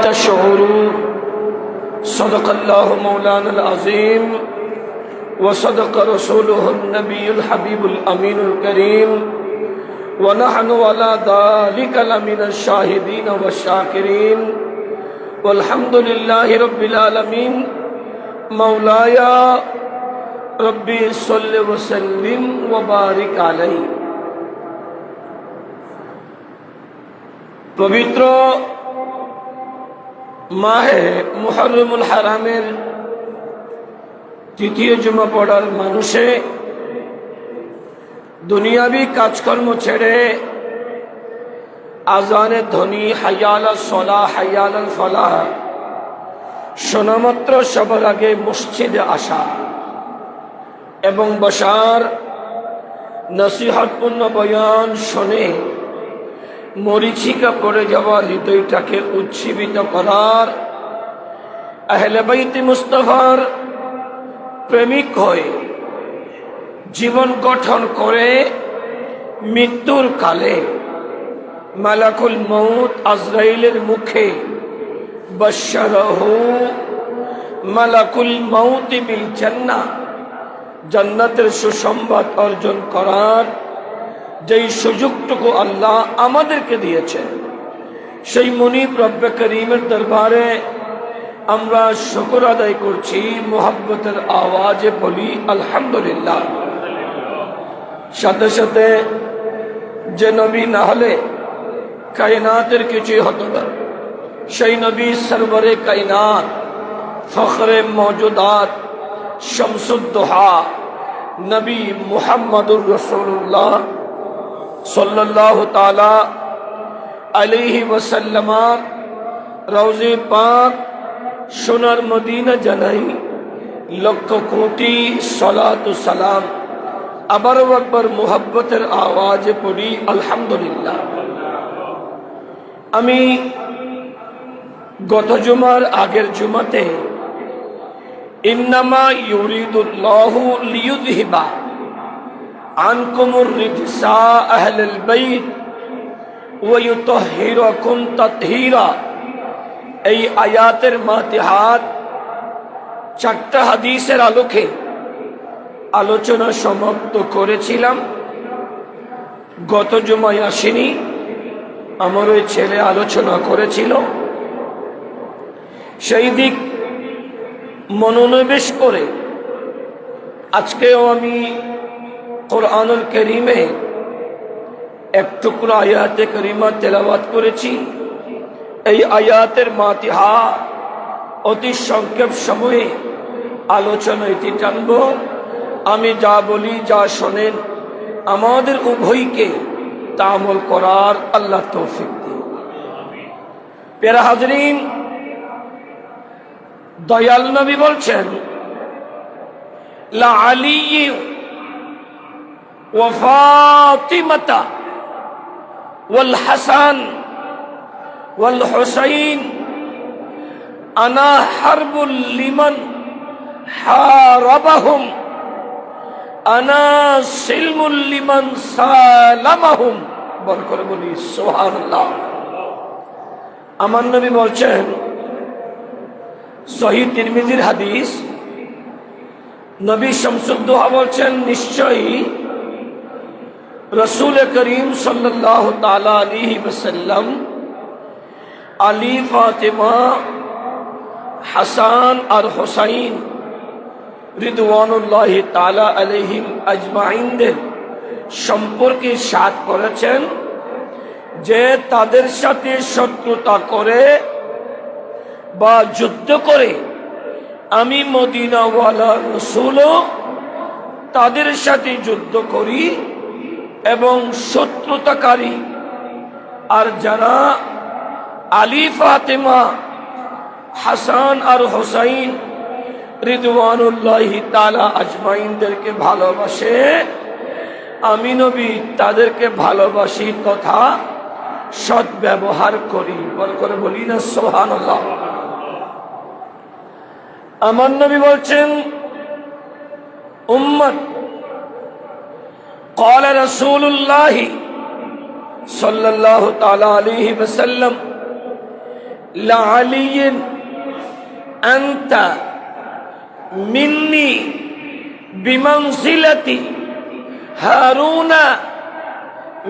تشعروا صدق الله مولانا العظيم وصدق رسوله النبي الحبيب الأمين الكريم ونحن على ذلك لمن الشاهدين والشاكرين والحمد لله رب العالمين مولاي ربي صل وسلم وبارك عليه পবিত্র মাহে মুহররমুল হারামের তৃতীয় জুমা পড়ার মানুষে দুনিয়াবি কাজকর্ম ছেড়ে আজানের ধ্বনি হাইয়া আলাস সালাহ হাইয়া আলাল ফালাহ শোনামাত্র সবার আগে মসজিদে আসা এবং বসার নসিহতপূর্ণ বয়ান শুনে মরীচিকা পড়ে যাওয়া হৃদয়টাকে উজ্জীবিত করার আহলে বাইত মুস্তাফার প্রেমিক হয়ে জীবন গঠন করে মৃত্যুর কালে মালাকুল মউত আজরাইলের মুখে বাশশারাহু মালাকুল মউত বিল জান্নাহ জান্নাতের সুসংবাদ অর্জন করার যেই সুযোগটুকু আল্লাহ আমাদেরকে দিয়েছেন সেই মুনিব রব্বে করিমের দরবারে আমরা শুকর আদায় করছি, মোহাব্বতের আওয়াজে বলি আলহামদুলিল্লাহ। সাথে সাথে যে নবী না হলে কায়নাতের কিছুই হতো না, সেই নবী সরবরে কায়নাত ফখরে মওজুদাত শামসুদ্দোহা নবী মুহাম্মদুর রাসূলুল্লাহ সাল্লাল্লাহু তাআলা আলাইহি ওয়াসাল্লাম রওজে পাক সোনার মদিনা জানাই লক্ষ কোটি সালাত ও সালাম। আবারও একবার মুহাব্বতের আওয়াজে পড়ি আলহামদুলিল্লাহ। আমি গত জুমার আগের জুমাতে ইন্নামা ইউরিদুল্লাহু লিইউযহিবা আনকুমুর রিজসা আহলাল বাইত ওয়া ইউতাহহিরাকুম তাতহীরা, এই আয়াতের মাতিহাত চারটা হাদিসের আলোকে আলোচনা সমাপ্ত করেছিলাম। গত জুমায় আসেনি, আমার ওই ছেলে আলোচনা করেছিল, সেই দিক মনোনিবেশ করে আজকেও আমি কোরআনুল কারীমে এক টুকরা আয়াতে কারিমা তেলাওয়াত করেছি। এই আয়াতের মাতিহা অতি সংক্ষেপ সময়ে আলোচনা এটি টানব। আমি যা বলি যা শোনেন আমাদের উভয়কে তা আমল করার আল্লাহ তৌফিক দিন। প্যারা হাজরিন, দয়াল নবী বলছেন লা আলী ওয়া ফাতিমাতা ওয়াল হাসান ওয়াল হুসাইন আনা হারবুল লিমান হারাবাহুম আনা সিলমুল লিমান সালামাহুম। বল করে বলি সুবহানাল্লাহ। আমার নবী বলছেন, সহিহ তিরমিজির হাদিস, নবী শামসুদ্দোহা বলছেন, নিশ্চয়ই রাসূল করিম সাল্লাল্লাহু তাআলা আলাইহি ওয়াসাল্লাম আলী, ফাতিমা, হাসান আর হুসাইন রিদওয়ানুল্লাহি তাআলা আলাইহিম আজমাইনদের সম্পর্কে ইরশাদ করেছেন যে তাদের সাথে শত্রুতা করে বা যুদ্ধ করে আমি মদিনাওয়ালা রাসূলও তাদের সাথে যুদ্ধ করি এবং শত্রুতাকারী আর যারা আলী, ফাতিমা, হাসান আর হুসাইন রিদওয়ানুল্লাহি তাআলা আজমাইনদেরকে ভালোবাসে, আমি নবী তাদেরকে ভালোবাসি তথা সৎ ব্যবহার করি। বল করে বলি না সুবহানাল্লাহ। আমার নবী বলছেন, উম্মত قال رسول الله صلى الله تعالى عليه وسلم লাআলিয়্যিন আনতা মিন্নি বিমানসিলাতি হারুনা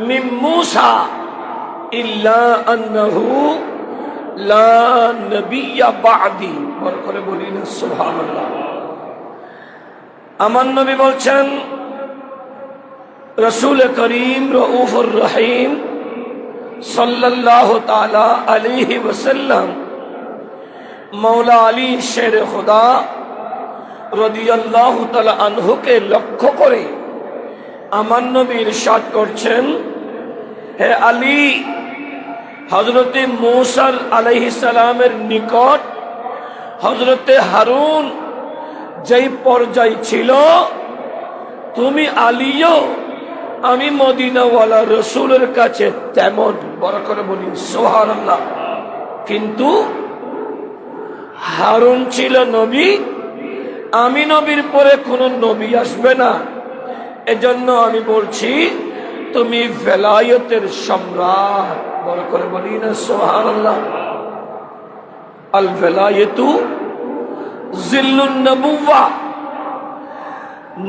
মিন মূসা ইল্লা আন্নাহু লা নবিয়্যা বা'দি। বড় করে বলি না সুবহানাল্লাহ। আমার নবী বলছেন, রাসূল করিম রউফুর রহিম সাল্লাল্লাহু তাআলা আলাইহি ওয়াসাল্লাম মওলা আলী শের খুদা রাদিয়াল্লাহু তাআলা আনহুকে লক্ষ্য করে আমার নবী ইরশাদ করছেন, হে আলী, হযরতে মূসা আলাইহিস সালামের নিকট হযরতে হারুন যেই পর্যায় ছিল, তুমি আলীও আমি মদিনাওয়ালা রসুলের কাছে তেমন। বড় করে বলি সুবহানাল্লাহ। কিন্তু হারুন ছিল নবী, আমি নবীর পরে কোন নবী আসবে না। এজন্য আমি বলছি তুমি ভেলায়েতের সম্রাট। বড় করে বলি না সুবহানাল্লাহ। আল ভেলায়েতু জিল্লুন নবুওয়া,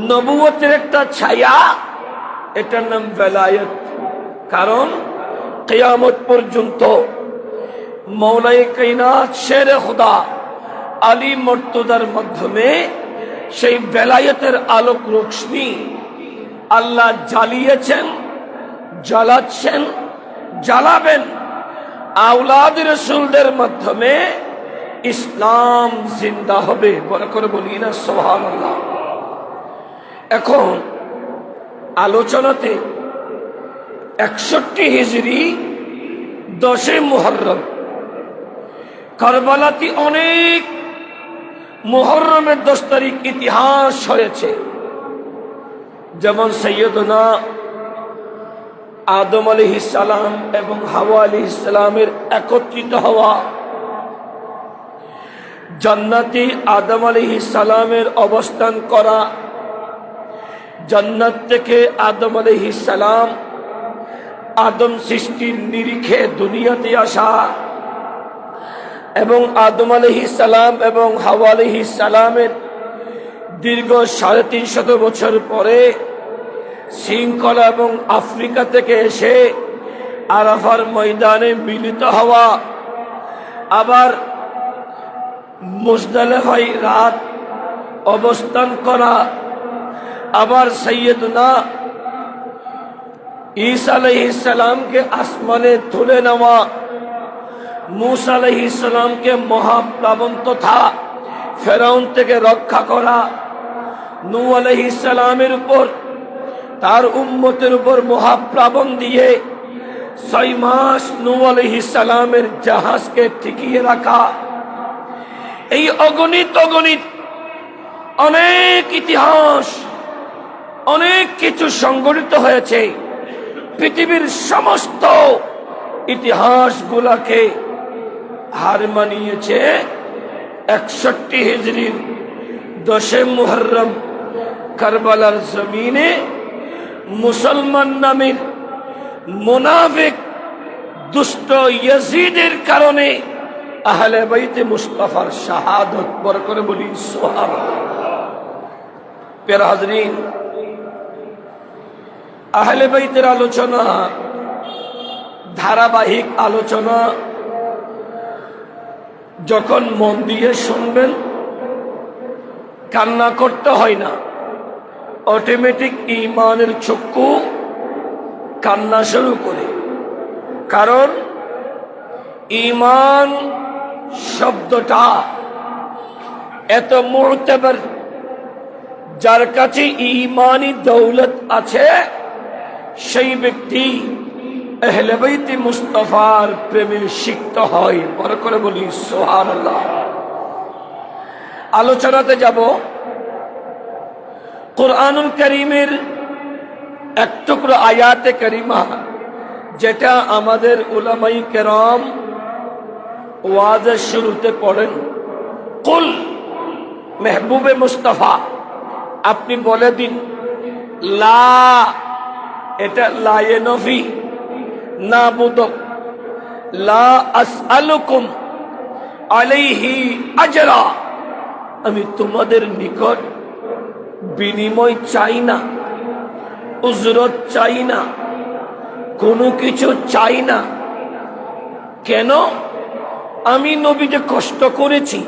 নবুয়তের একটা ছায়া, এটার নাম ভেলায়েত। কারণ কিয়ামত পর্যন্ত মওলাই কায়নাত শেরে খুদা আলী মুর্তজার মাধ্যমে সেই ভেলায়েতের আলোক রোশনি আল্লাহ জ্বালিয়েছেন, জ্বালাচ্ছেন, জ্বালাবেন। আওলাদ রাসূলদের মাধ্যমে ইসলাম জিন্দা হবে। বড় করে বলি না সুবহানাল্লাহ। এখন আলোচনাতে 61 হিজরি 10 মুহররম, কারবালাতে অনেক মুহররমের 10 তারিখ ইতিহাস হয়েছে। যেমন সৈয়দনা আদম আলাইহিস সালাম এবং হাওয়া আলাইহিস সালামের একত্রিত হওয়া, জান্নাতে আদম আলাইহিস সালামের অবস্থান করা, জান্নাত থেকে আদম আলাইহিস সালাম আদম সৃষ্টির নিরিখে দুনিয়াতে আসা, এবং আদম আলাইহিস সালাম এবং হাওয়া আলাইহিস সালামের দীর্ঘ 350 বছর পরে শৃঙ্খলা এবং আফ্রিকা থেকে এসে আরাফার ময়দানে মিলিত হওয়া, আবার মুজদালিফায় রাত অবস্থান করা, আবার সৈয়দনা ঈসা আলাইহিস সালামকে আসমানে তুলে নেওয়া, মূসা আলাইহিস সালামকে মহাপ্লাবন তথা ফেরাউন থেকে রক্ষা করা, নূহ আলাইহিস সালামের উপর তার উম্মতের উপর মহাপ্লাবন দিয়ে 6 মাস নূহ আলাইহিস সালামের জাহাজকে টিকিয়ে রাখা। এই অগণিত অনেক ইতিহাস, অনেক কিছু সংঘটিত হয়েছে। পৃথিবীর সমস্ত ইতিহাসগুলোকে হার মানিয়েছে 61 হিজরির 10 মুহররম কারবালার জমিনে মুসলমান নামের মুনাফিক দুষ্ট ইয়াজিদের কারণে আহলে বাইতে মুস্তাফার শাহাদত। বড় করে বলি সুবহানাল্লাহ। প্রিয় হাজরিন, আহলে বাইতের আলোচনা ধারাবাহিক আলোচনা যখন মন দিয়ে শুনবেন কান্না করতে হয় না, অটোমেটিক ঈমানের চক্ষু কান্না শুরু করে। কারণ ঈমান শব্দটা এত মুআতাবার, যার কাছে ঈমানি দৌলত আছে সেই ব্যক্তি আহলে বাইতে মুস্তাফার প্রেমে সিক্ত হয়। বড় করে বলি সুবহানাল্লাহ। আলোচনাতে যাব কুরআনুল কারীমের এক টুকরো আয়াতে কারিমা, যেটা আমাদের উলামাই কেরাম ওয়াজের শুরুতে পড়েন। কুল, মেহবুবে মুস্তাফা, আপনি বলে দিন, লা, এটা লায়ে নফি, নাবুদু, লা আসআলুকুম আলাইহি আজরা, আমি তোমাদের নিকট বিনিময় চাই না, উজরত চাই না, কোনো কিছু চাই না। কেন? আমি নবী যে কষ্ট করেছি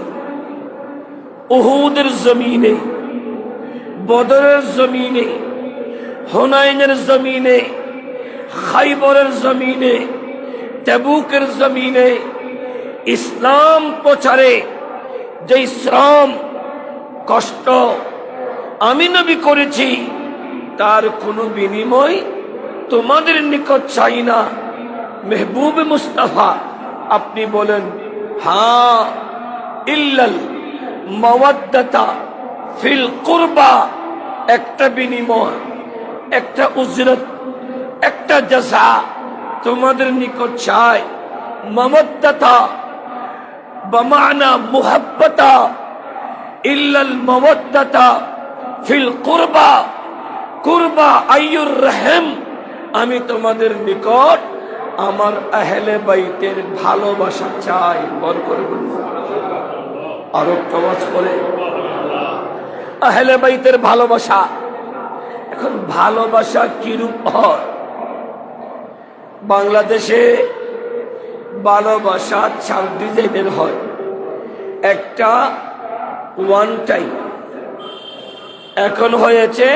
উহুদের জমিনে, বদরের জমিনে, হুনাইনের জমিনে, খাইবরের জমিনে, তাবুকের জমিনে ইসলাম প্রচারে যে শ্রম কষ্ট আমি নবী করেছি, তার কোনো বিনিময় তোমাদের নিকট চাই না। মেহবুব মুস্তাফা আপনি বলেন, হ্যাঁ, ইল্লাল মাওয়াদ্দাতা ফিল কুরবা, একটা বিনিময়, একটা উজরত, একটা জাযা তোমাদের নিকট চাই। মাওয়াদ্দাতা বমানা মুহাব্বতা, ইল্লাল মাওয়াদ্দাতা ফিল কুরবা, কুরবা আইয়ুর রহিম, আমি তোমাদের নিকট আমার আহলে বাইতের ভালোবাসা চাই। বর করে বলুন, আরো আওয়াজ করে, আহলে বাইতের ভালোবাসা। এখন ভালোবাসা কিরূপ হয়? বাংলাদেশে ভালোবাসা 4 ডিজাইনের হয়। একটা ওয়ান টাইম, এখন হয়েছে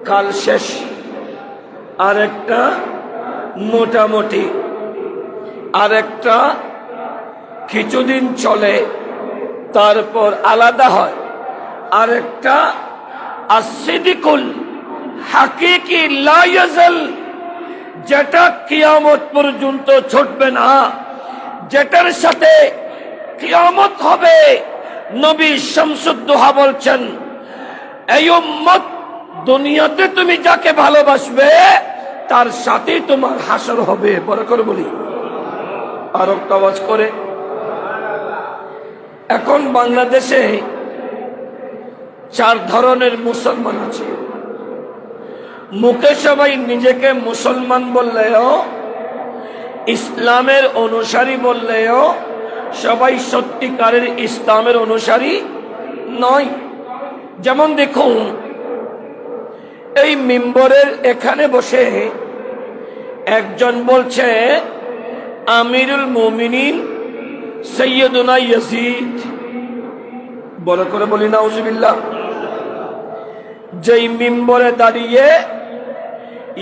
কাল শেষ, আর একটা মোটামুটি, আর একটা কিছুদিন চলে তারপর আলাদা হয়, আর একটা আসিদিকুল হাকিকি লা ইয়াজাল, যেটা কিয়ামত পর্যন্ত ছুটবে না, যেটার সাথে কিয়ামত হবে। নবী শামসুদ্দোহা বলছেন, এই উম্মত, দুনিয়াতে তুমি যাকে ভালোবাসবে তার সাথে তোমার হাসর হবে। বড় করে বলি, আর একটা আওয়াজ করে। এখন বাংলাদেশে 4 ধরনের মুসলমান আছে। মুখে সবাই নিজেকে মুসলমান বললেও, ইসলামের অনুসারী বললেও সবাই সত্যিকারের ইসলামের অনুসারী নয়। যেমন দেখুন, এই মিম্বরের এখানে বসে একজন বলছে আমিরুল মুমিনিন সৈয়দুনা ইয়াজিদ। বড় করে বলি নাউজুবিল্লাহ। যেই মিম্বরে দাঁড়িয়ে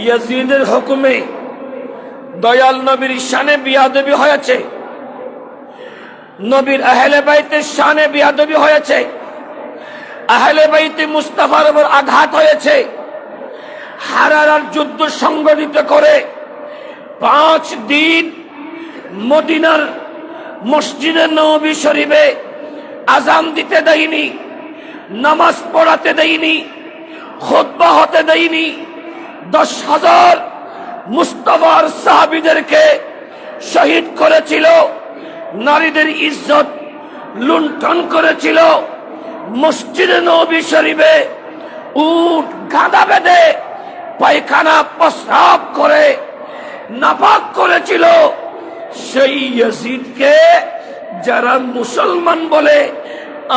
ইয়াজিদের হুকুমে দয়াল নবীর শানে বিয়াদবি হয়েছে, নবীর আহলে বাইতের শানে বিয়াদবি হয়েছে, আহলে বাইতে মুস্তাফার উপর আঘাত হয়েছে, হারারার যুদ্ধ সংগঠিত করে 5 দিন মদিনার মসজিদে নববী শরীফে আযান দিতে দেয়নি, নামাজ পড়াতে দেয়নি, খুতবা হতে দেয়নি। 10,000 মুস্তাফার সাহাবীদেরকে শহীদ করেছিল, নারীদের ইজ্জত লুণ্ঠন করেছিল। মসজিদে নববী শরীফে উট গাদা বেঁধে পায়খানা প্রস্রাব করে নাপাক করেছিল। সেই ইয়াজিদকে যারা মুসলমান বলে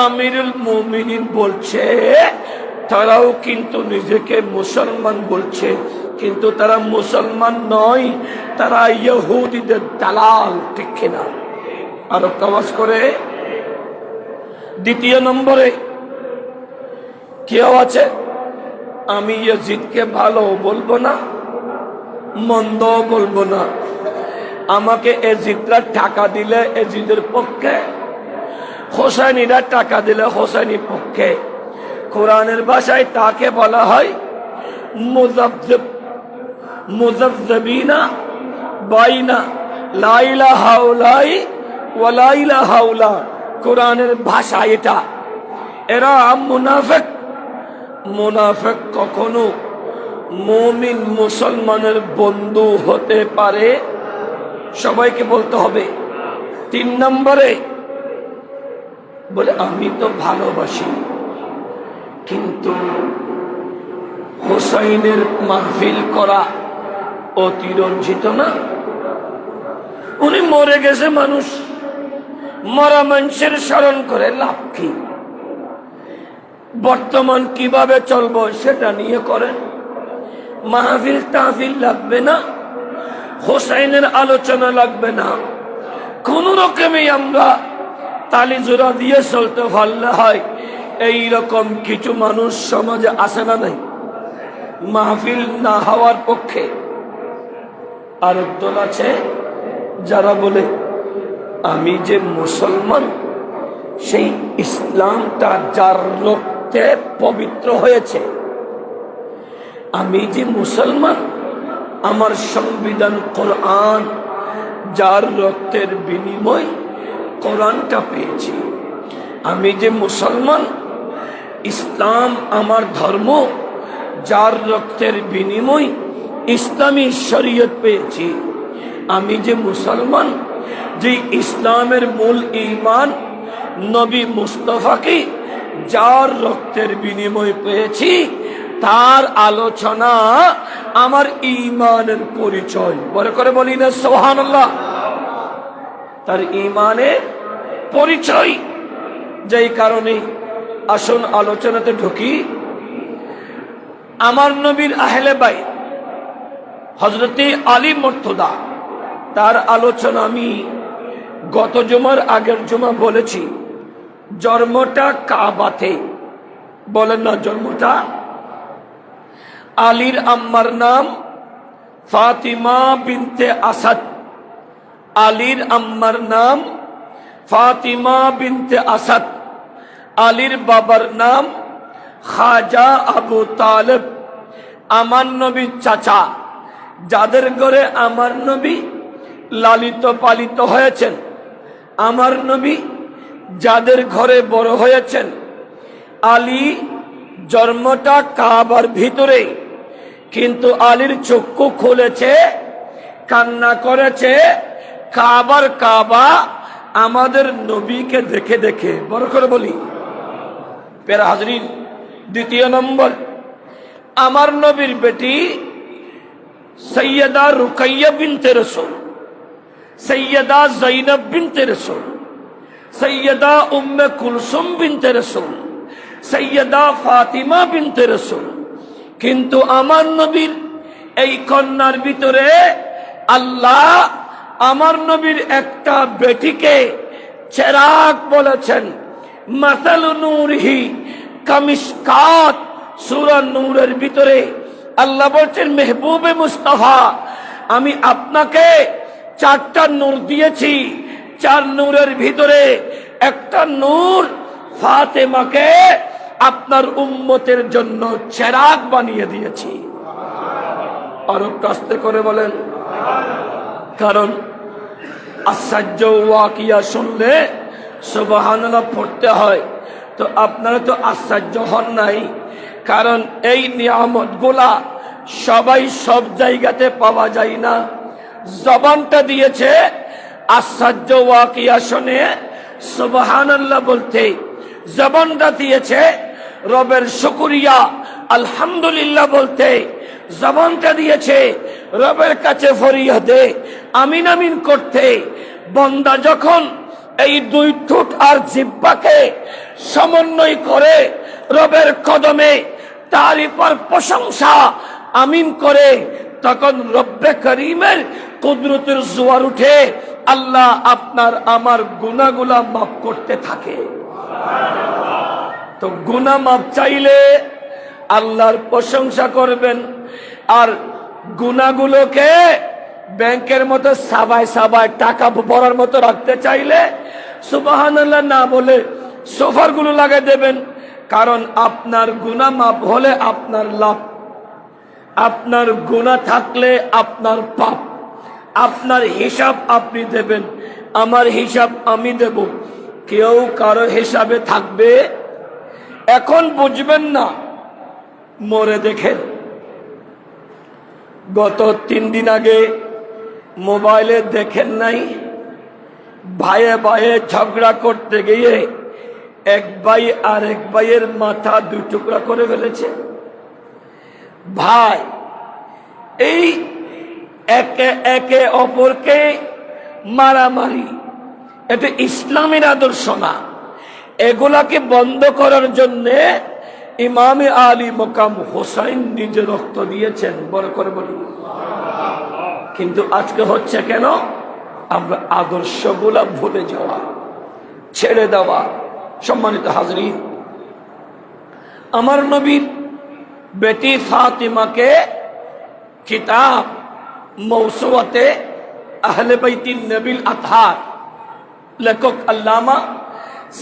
আমিরুল মুমিনিন বলছে, তারাও কিন্তু নিজেকে মুসলমান বলছে, কিন্তু তারা মুসলমান নয়, তারা ইহুদিদের দালাল। ঠিক কিনা? আরো আওয়াজ করে। দ্বিতীয় নম্বরে কেউ আছে, আমি ইয়াজিদকে ভালো বলবো না, মন্দ বলবো না, আমাকে এজিদরা টাকা দিলে এজিদের পক্ষে, হোসাইনিরা টাকা দিলে হোসাইনির পক্ষে। কোরআনের ভাষায় তাকে বলা হয় মুযাবযাবিনা বাইনা লা ইলাহা ইল্লাই ওয়া লা ইলাহা ইল্লা। কোরআনের ভাষা এটা। এরা মুনাফিক। মুনাফিক কখনো মুমিন মুসলমানের বন্ধু হতে পারে? সবাইকে বলতে হবে। 3 নম্বরে বলে, আমি তো ভালোবাসি, কিন্তু হোসাইনের মাহফিল করা অতিরঞ্জিত না? উনি মরে গেছে, মানুষ মরা মানুষের স্মরণ করে লাভ কি? বর্তমান কিভাবে চলবো সেটা নিয়ে করেন। মাহফিল তাহফিল লাগবে না, হোসাইনের আলোচনা লাগবে না, কোন রকমে আমরা তালি জোড়া দিয়ে চলতে পারলে হয়। এইরকম কিছু মানুষ সমাজে আসে না নাই? মাহফিল না হওয়ার পক্ষে আর দল আছে যারা বলে আমি যে মুসলমান, সেই ইসলামটা যার রক্তে পবিত্র হয়েছে, আমি যে মুসলমান, আমার সংবিধান কোরআন যার রক্তের বিনিময় কোরআনটা পেয়েছি, আমি যে মুসলমান, ইসলাম আমার ধর্ম যার রক্তের বিনিময় ইসলামী শরীয়ত পেয়েছি, আমি যে মুসলমান, যে ইসলামের মূল ঈমান নবী মুস্তাফাকে যার রক্তের বিনিময় পেয়েছি, তার আলোচনা আমার ঈমানের পরিচয়। বড় করে বলি না সুবহানাল্লাহ? তার ঈমানের পরিচয়। যেই কারণে আসুন আলোচনাতে ঢুকি। আমার নবীর আহলে বাইত হযরতে আলী মুর্তজা, তার আলোচনা আমি গত জুমার আগের জুমা বলেছি। জন্মটা কাবাতে, বলেন না জন্মটা? আলীর আম্মার নাম ফাতিমা বিনতে আসাদ। আলীর আম্মার নাম ফাতিমা বিনতে আসাদ। আলীর বাবার নাম খাজা আবু তালেব। আমার নবীর চাচা, যাদের ঘরে আমার নবী লালিত পালিত হয়েছেন, আমার নবী যাদের ঘরে বড় হয়েছেন। আলী জন্মটা কাবার ভিতরে, কিন্তু আলীর চক্ষু খুলেছে, কান্না করেছে কাবার কাবা আমাদের নবীকে দেখে দেখে। বড় করে বলি প্যারা হাজরিন। দ্বিতীয় নম্বর, আমার নবীর বেটি সৈয়দা রুকাইয়া বিনতে রাসূল, সৈয়দা জৈনব বিনতে রাসূল, সৈয়দা উম্মে কুলসুম বিনতে রাসূল, সৈয়দা ফাতিমা বিনতে রাসূল। কিন্তু আমার নবীর এই কন্যার ভিতরে আল্লাহ আমার নবীর একটা বেটিকে চেরাগ বলেছেন। মাসালু নূরিহি কামিশকাত, সূরা নূরের ভিতরে আল্লাহ বলছেন, মেহবুবে মুস্তাফা, আমি আপনাকে চারটা নূর দিয়েছি। চার নূরের ভিতরে একটা নূর ফাতেমাকে আপনার উম্মতের জন্য চেরাগ বানিয়ে দিয়েছি। আরো কাস্তে করে বলেন। কারণ আশ্চর্য ওয়াকিয়া শুনলে সুবহানাল্লাহ পড়তে হয়। তো আপনারা তো আশ্চর্য হন নাই, কারণ এই নিয়ামত গুলা সবাই সব জায়গাতে পাওয়া যায় না। জবানটা দিয়েছে আশ্চর্য ওয়াকিয়া শুনে সুবহানাল্লাহ বলতে, জবানটা দিয়েছে রবের শুকরিয়া আলহামদুলিল্লাহ বলতে, জবানটা দিয়েছে রবের কাছে ফরিয়াদে আমিন আমিন করতে। বান্দা যখন এই দুই ঠোঁট আর জিহ্বাকে সমন্বয় করে রবের কদমে তারিফ আর প্রশংসা আমিন করে, তখন রব্বে করিমের কুদরতের জোয়ার উঠে, আল্লাহ আপনার আমার গুনাহগুলা মাফ করতে থাকে। তো গুনাহ মাফ চাইলে আল্লাহর প্রশংসা করবেন, আর গুনাহগুলোকে ব্যাংকের মতো সাবাই সাবাই টাকা ভরার মতো রাখতে চাইলে সুবহানাল্লাহ না বলে সোফার গুলো লাগাই দেবেন। কারণ আপনার গুনাহ মাফ হলে আপনার লাভ, আপনার গুনাহ থাকলে আপনার পাপ। আপনার হিসাব আপনি দেবেন, আমার হিসাব আমি দেব। কেউ কারো হিসাবে থাকবে? এখন বুঝবেন না, মরে দেখেন। গত 3 দিন আগে মোবাইলে দেখেন নাই, ভাইয়ে ভাইয়ে ঝগড়া করতে গিয়ে এক ভাই আর এক ভাইয়ের মাথা 2 টুকরা করে ফেলেছে। ভাই এই একে একে অপরকে মারামারি, এটা ইসলামের আদর্শ না। এগুলাকে বন্ধ করার জন্য ইমামে আলী মকাম হোসাইন নিজে রক্ত দিয়েছেন, বড় করে বলি। কিন্তু আজকে হচ্ছে কেন? আমরা আদর্শগুলা ভুলে যাওয়া, ছেড়ে দেওয়া। সম্মানিত হাজরিন, আমার নবীর বেটি ফাতিমাকে কিতাব মৌসুয়াতে আহলে বাইতিন নবীল আতহার লেখক আল্লামা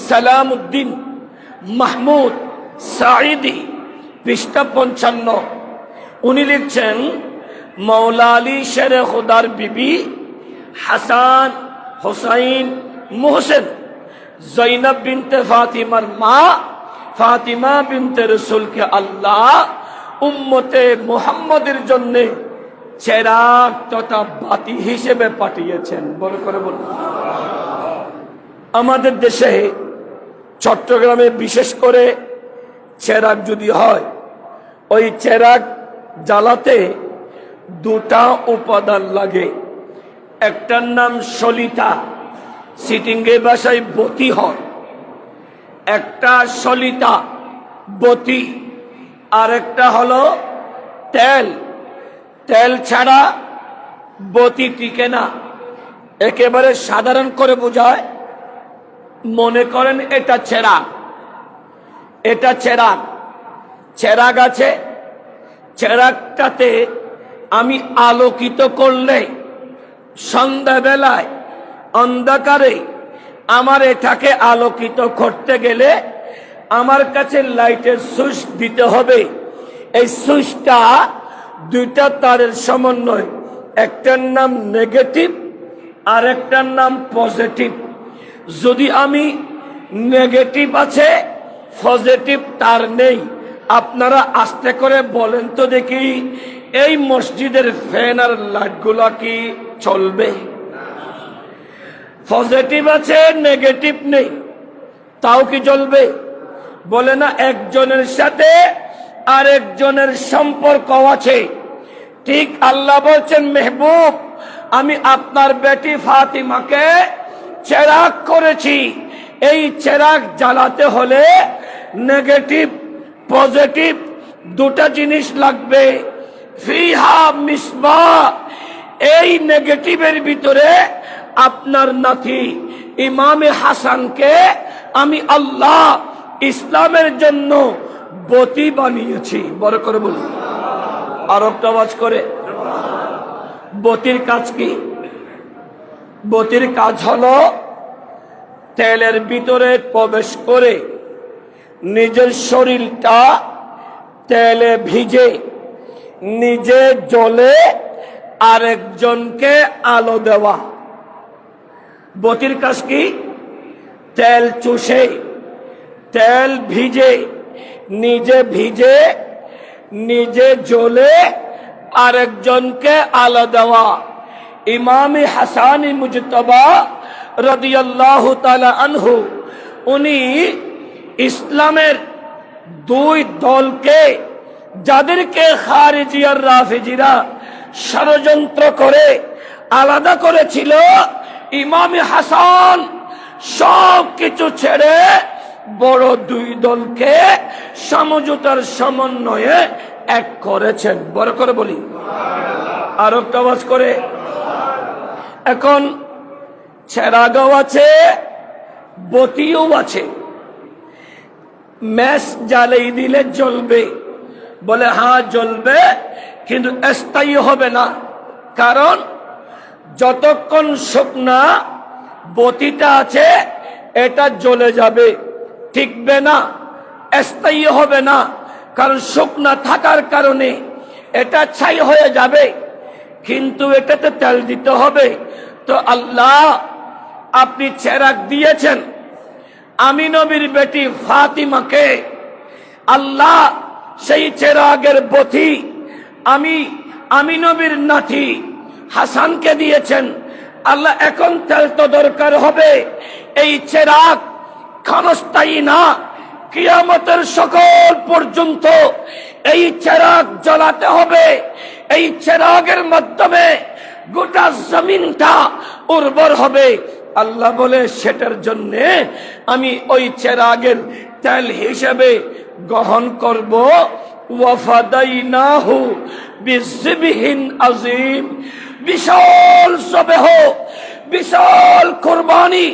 সালামউদ্দিন মাহমুদ সাঈদী পৃষ্ঠা 55 উনি লিখছেন, মৌলা আলী শেরে খুদার বিবি হাসান হুসাইন মোহসেন জৈনব বিনতে ফাতিমার মা ফাতিমা বিনতে রসুলকে আল্লাহ উম্মতে মুহাম্মাদের জন্য চেরাগ তথা বাতি হিসেবে পাঠিয়েছেন। বড় করে বলুন। আমাদের দেশে চট্টগ্রামে বিশেষ করে চেরাগ যদি হয়, ওই চেরাগ জ্বালাতে দুটা উপাদান লাগে। একটার নাম সলিতা, সিটিংয়ে বাসায় বতি হয়, একটা সলিতা বতি, আর একটা হলো তেল। তেল ছাড়া বতি টিকে না। একেবারে সাধারণ করে বোঝায়, মনে করেন এটা চেরাগ, এটা চেরাগ, চেরাগ আছে, চেরাগটাতে আমি আলোকিত করলে সন্ধ্যাবেলায় অন্ধকারে আমার এটাকে আলোকিত করতে গেলে আমার কাছে লাইটের সুইচ দিতে হবে। এই সুইচটা দুইটা তারের সমন্বয়, একটার নাম নেগেটিভ আর একটার নাম পজিটিভ। যদি আমি নেগেটিভ আছে পজিটিভ তার নেই, আপনারা আস্তে করে বলেন তো দেখি, এই মসজিদের ফ্যান আর লাইটগুলা কি চলবে? পজিটিভ আছে নেগেটিভ নেই, তাও কি চলবে? বলে না, একজনের সাথে আর একজনের সম্পর্ক আছে। ঠিক আল্লাহ বলছেন, মেহবুব আমি আপনার বেটি ফাতিমাকে চেরাগ করেছি। এই চেরাগ জ্বালাতে হলে নেগেটিভ পজিটিভ দুটা জিনিস লাগবে। ফিহা মিসবাহ, এই নেগেটিভের ভিতরে আপনার নাতি ইমামে হাসানকে আমি আল্লাহ ইসলামের জন্য বতি বানিয়েছি। বড় করে বলি, আর একটা আওয়াজ করে। বতির কাজ কি? বতির কাজ হলো তেলের ভিতরে প্রবেশ করে নিজের শরীরটা তেলে ভিজে নিজে জ্বলে আরেকজনকে আলো দেওয়া। বতির কাজ কি? তেল চুষে, তেল ভিজে, নিজে ভিজে নিজে জ্বলে আরেকজনকে আলো দেওয়া। ইমামে হাসান মুজতবা রাদিয়াল্লাহু তাআলা আনহু উনি ইসলামের দুই দলকে, যাদেরকে খারিজি আর রাফিজিরা ষড়যন্ত্র করে আলাদা করেছিল, ইমামে হাসান সব কিছু ছেড়ে বড় দুই দলকে সমঝোতার সমন্বয়ে এক করেছেন। বড় করে বলি, আর একটা আওয়াজ করে। এখন চেরাগও আছে, বতিও আছে। ম্যাচ জ্বালিয়ে দিলে জ্বলবে? বলে হ্যাঁ জ্বলবে, কিন্তু স্থায়ী হবে না। কারণ যতক্ষণ শুকনা বতিটা আছে এটা জ্বলে যাবে, টিকবে না, স্থায়ী হবে না। কারণ শুকনা থাকার কারণে এটা ছাই হয়ে যাবে, কিন্তু এটাতে তেল দিতে হবে। তো আল্লাহ আপনি চেরাগ দিয়েছেন, আমি নবীর বেটি ফাতিমাকে আল্লাহ সেই চেরাগের বতি আমি নবীর নাতি হাসানকে দিয়েছেন। আল্লাহ এখন তেল তো দরকার হবে। এই চেরাগ ক্ষণস্থায়ী না, কিয়ামতের সকল পর্যন্ত এই চেরাগ জ্বালাতে হবে। এই চেরাগের মাধ্যমে গোটা জমিনটা উর্বর হবে, আল্লাহ বলে সেটার জন্য আমি ওই চেরাগের তেল হিসেবে গ্রহণ করব। ওয়াফাদাইনাহু বিযিবহিন আযীম, বিশাল সবেহ, বিশাল কুরবানি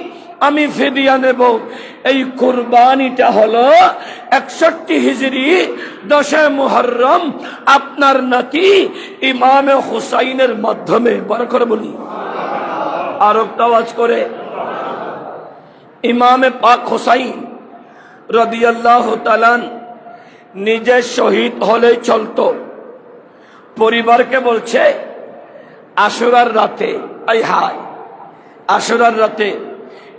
আমি ফিদিয়া নেব। এই কুরবানিটা হলো 61 হিজরি 10 মুহররম আপনার নাতি ইমামে হুসাইনের মাধ্যমে। বড় করে বলি, আর একটা আওয়াজ করে। ইমামে পাক হুসাইন রাদিয়াল্লাহু তাআলা নিজে শহীদ হলে চলতো, পরিবারকে বলছে আশুরার রাতে, আই হায় আশুরার রাতে,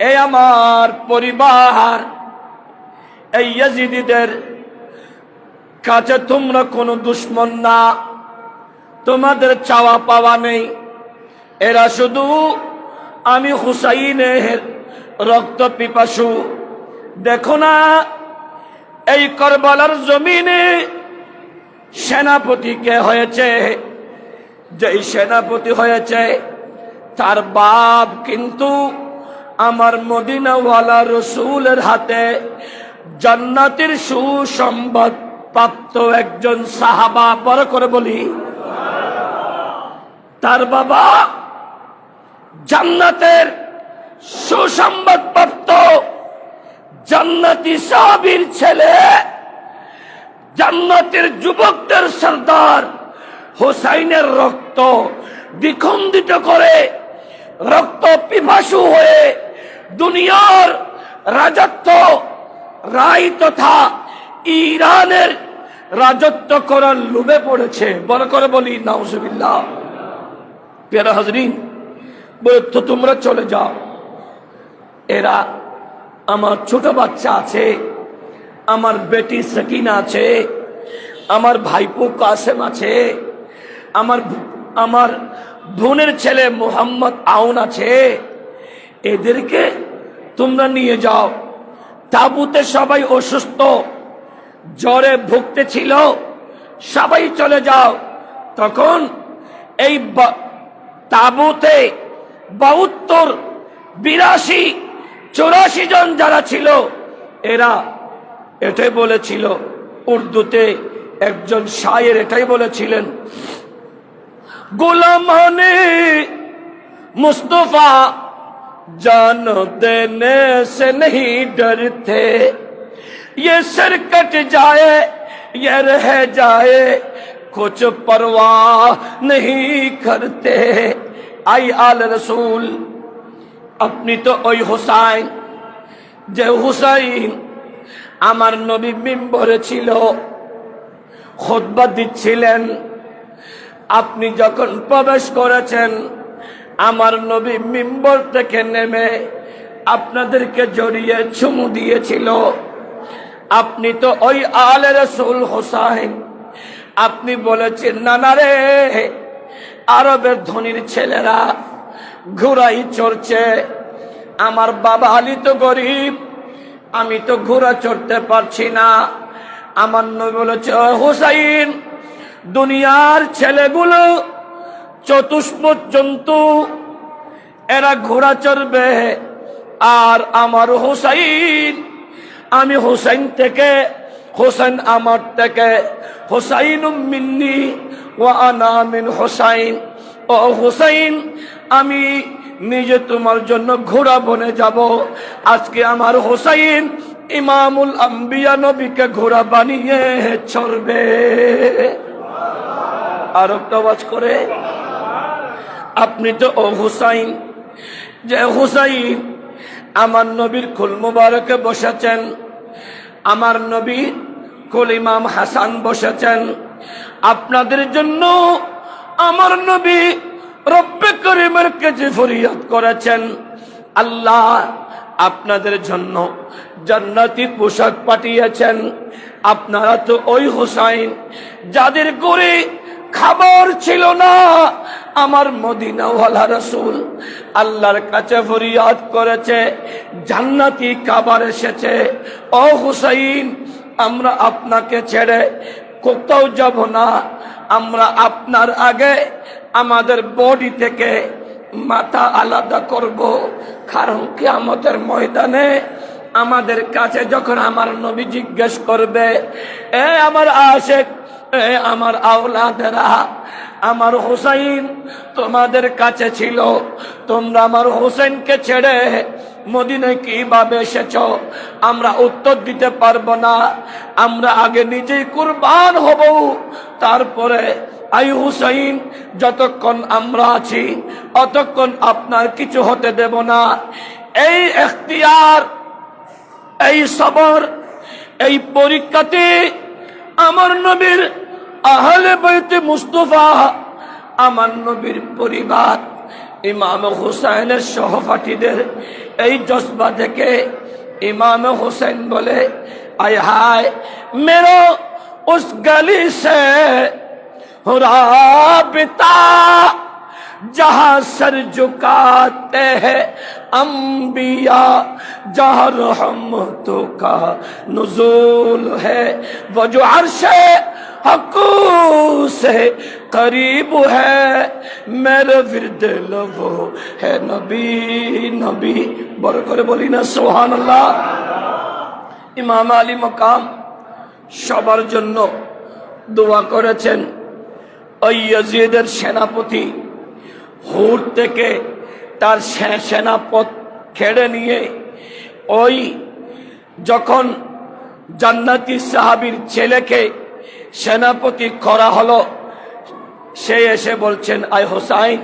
এই আমার পরিবার, এই ইয়াজিদিদের কাছে তোমরা কোনো দুশ্মন না, তোমাদের চাওয়া পাওয়া নেই, এরা শুধু আমি হুসাইনের রক্ত পিপাসু। দেখো না এই কারবালার জমিনে সেনাপতি কে হয়েছে? যেই সেনাপতি হয়েছে তার বাপ কিন্তু আমার মদিনাওয়ালা রসুলের হাতে জান্নাতের সুসংবাদ প্রাপ্ত একজন সাহাবা। বড় করে বলি, তার বাবা জান্নাতের সুসংবাদ প্রাপ্ত জান্নাতি সাহাবীর ছেলে, জান্নাতের যুবকদের সর্দার হুসাইনের রক্ত দ্বিখণ্ডিত করে রক্ত পিপাসু হয়ে দুনিয়ার রাজত্ব রায় তথা ইরানের রাজত্ব করার লোভে পড়েছে। বড় করে বলি নাউজুবিল্লাহ। প্রিয় হাজরিন, বলে তো তোমরা চলে যাও। এরা আমার ছোট বাচ্চা আছে, আমার বেটি সাকিনা আছে, আমার ভাইপো কাসেম আছে, আমার বোনের ছেলে মোহাম্মদ আউন আছে, এদেরকে তোমরা নিয়ে যাও। তাবুতে সবাই অসুস্থ, জ্বরে ভুগতে ছিল, সবাই চলে যাও। তখন এই তাবুতে 72, 82, 84 জন যারা ছিল, এরা এটাই বলেছিল, উর্দুতে একজন শায়ের এটাই বলেছিলেন, गुलामाने मुस्तफा जान देने से नहीं डरते, ये सर कट जाए ये रह जाए कुछ परवाह नहीं करते। आई आल रसूल, अपनी तो ओई हुसैन, जे हुसैन আমার নবী মিম্বরে ছিল, খুতবা দিচ্ছিলেন। আপনি যখন প্রবেশ করেছেন, আমার নবী মিম্বর থেকে নেমে আপনাদেরকে জড়িয়ে চুমু দিয়েছিল। আপনি তো ওই আলে রাসূল হুসাইন। আপনি বলেছেন, নানা রে, আরবের ধনীর ছেলেরা ঘোড়াই চড়ছে, আমার বাবা আলী তো গরিব, আমি তো ঘোড়া চড়তে পারছি না। আমার নবী বলেছে, হুসাইন, দুনিয়ার ছেলেগুলো চতুষ্পদ জন্তু, এরা ঘোড়া চড়বে, আর আমার হুসাইন, আমি হুসাইন থেকে, হুসাইন আমার থেকে, হুসাইনুম মিন্নি ওয়া আনা মিন হুসাইন। ও হুসাইন, আমি নিজে তোমার জন্য ঘোড়া বনে যাব। আজকে আমার হুসাইন ইমামুল আম্বিয়া নবীকে ঘোড়া বানিয়ে চড়বে। আর একটা আওয়াজ করে, আপনি তো ও হুসাইন, যে হুসাইন আমার নবীর কুল মুবারকে বসেছেন, আমার নবী কুল ইমাম হাসান বসেছেন। আপনাদের জন্য আমার নবী রব্বে করিমের কাছে ফরিয়াদ করেছেন, আল্লাহ আপনাদের জন্য জান্নাতি পোশাক পাঠিয়েছেন। আপনারা তো ওই হুসাইন যাদের ঘরে খাবার ছিল না, আমার মদিনাওয়ালা রাসূল আল্লাহর কাছে ফরিয়াদ করেছে, জান্নাতি খাবার এসেছে। ও হুসাইন, আমরা আপনাকে ছেড়ে কোথাও যাব না। আমরা আপনার আগে আমাদের বডি থেকে মাথা আলাদা করব, কারণ কিয়ামতের ময়দানে আমাদের কাছে যখন আমার নবী জিজ্ঞেস করবে, এ আমার আশিক, এ আমার আওলাদেরা, আমার হুসাইন তোমাদের কাছে ছিল, তোমরা আমার হুসাইনকে ছেড়ে মদিনায় কিভাবে এসেছ? আমরা উত্তর দিতে পারবো না। আমরা আগে নিজেই কুরবান হব, তারপরে আই হুসাইন, যতক্ষণ আমরা আছি অতক্ষণ আপনার কিছু হতে দেব না। এই ইখতিয়ার, এই সবর, এই পরীক্ষাতে আমার নবীর আহলে বাইতে মুস্তাফা, আমার নবীর পরিবার, ইমাম হুসাইনের সহপাঠীদের এই জজবা থেকে ইমাম হুসैन बोले, आय हाय मेरो उस गली से राबिता जहां सर झुकाते हैं अंबिया, जहां रहमतों का नुज़ूल है, वो जो अर्शे हक़ू से करीब है, मेरे विरद लबो है नबी नबी। बड़ करे बोली ना सुभान अल्लाह। इमाम आली मकाम সবার জন্য দোয়া করেছেন। ওই ইয়াজিদের সেনাপতি হুর থেকে তার সেনাপদ খেড়ে নিয়ে ওই যখন জান্নাতি সাহাবীর ছেলেকে সেনাপতি করা হলো, সে এসে বলছেন, আয় হোসাইন,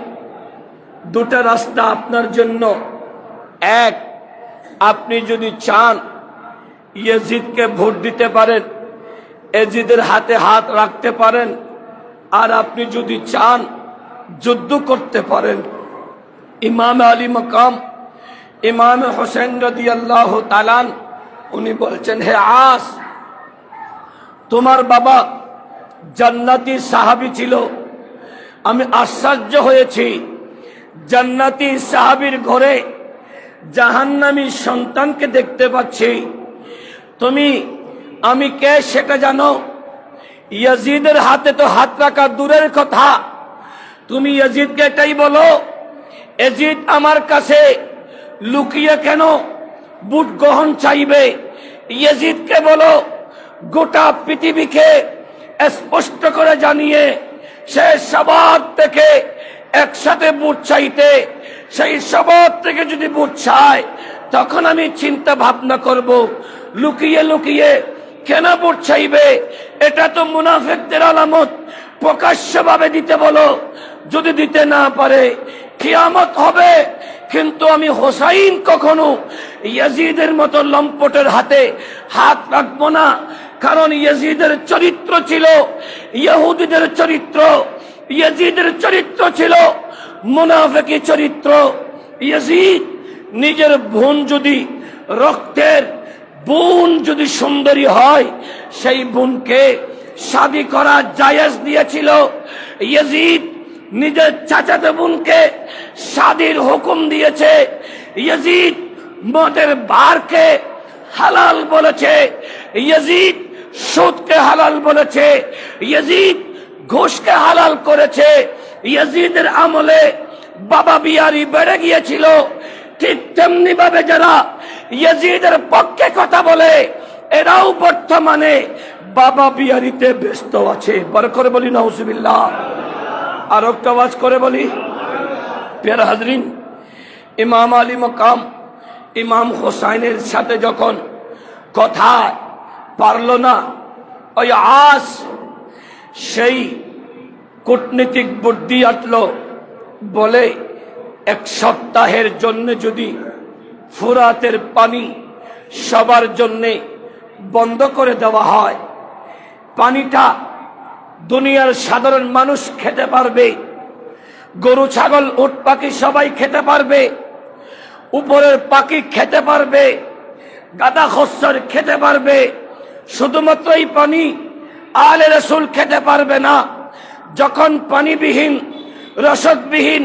দুটো রাস্তা আপনার জন্য। এক, আপনি যদি চান ইয়াজিদকে ভোট দিতে পারেন, ইয়াজিদের হাতে হাত রাখতে পারেন, আর আপনি যদি চান যুদ্ধ করতে পারেন। ইমাম আলী মকাম ইমাম হোসেন রাদিয়াল্লাহু তাআলা উনি বলছেন, হে আস, তোমার বাবা জান্নাতি সাহাবী ছিল, আমি আশ্চর্য হয়েছি, জান্নাতি সাহাবীর ঘরে জাহান্নামী সন্তানকে দেখতে পাচ্ছি। তুমি আমি কে সেটা জানো? ইয়াজিদের হাতে তো হাত রাখা দূরের কথা, তুমি ইয়াজিদকে এটাই বলো, ইয়াজিদ আমার কাছে লুকিয়ে কেন বুট গ্রহণ চাইবে? ইয়াজিদকে বলো গোটা পৃথিবীকে স্পষ্ট করে জানিয়ে সে সবার থেকে একসাথে বুট চাইতে, সেই সবার থেকে যদি বুট চায় তখন আমি চিন্তা ভাবনা করব। লুকিয়ে লুকিয়ে কেন বুট চাইবে? এটা তো মুনাফিকদের আলামত, প্রকাশ্যভাবে দিতে বলো। যদি দিতে না পারে কিয়ামত হবে, কিন্তু আমি হোসাইন কখনো ইয়াজিদের মতো লম্পটের হাতে হাত রাখবো না। কারণ ইয়াজিদের চরিত্র ছিল ইহুদিদের চরিত্র, ইয়াজিদের চরিত্র ছিল মুনাফিকি চরিত্র। ইয়াজিদ নিজের বোন যদি রক্তের বোন যদি সুন্দরী হয়, সেই বোনকে শাদী করা জায়েজ দিয়েছিল। ইয়াজিদ নিজের চাচাতো বোনকে শাদীর হুকুম দিয়েছে। ইয়াজিদ মদের বারকে হালাল বলেছে, ইয়াজিদ সুদকে হালাল বলেছে, ইয়াজিদ ঘুষকে হালাল করেছে। ইয়াজিদের আমলে বাবা বিয়ারি বেড়ে গিয়েছিল। ঠিক তেমনি ভাবে যারা ইয়াজিদের পক্ষে কথা বলে, এরাও বর্তমানে বাবা বিয়ারিতে ব্যস্ত আছে। বার করে বলি নাউজুবিল্লাহ। আর একটা আওয়াজ করে বলি, প্যারা হাজরিন, ইমাম আলী মকাম ইমাম হোসাইনের সাথে যখন কথা পারল না, ওই আস সেই কূটনীতিক বুদ্ধি আটলো, বলে এক সপ্তাহের জন্য যদি ফুরাতের পানি সবার জন্যে বন্ধ করে দেওয়া হয়, পানিটা দুনিয়ার সাধারণ মানুষ খেতে পারবে, গরু ছাগল উট পাখি সবাই খেতে পারবে, উপরের পাখি খেতে পারবে, গাদা খচ্চর খেতে পারবে, শুধুমাত্র এই পানি আলে রাসূল খেতে পারবে না। যখন পানিবিহীন রসদবিহীন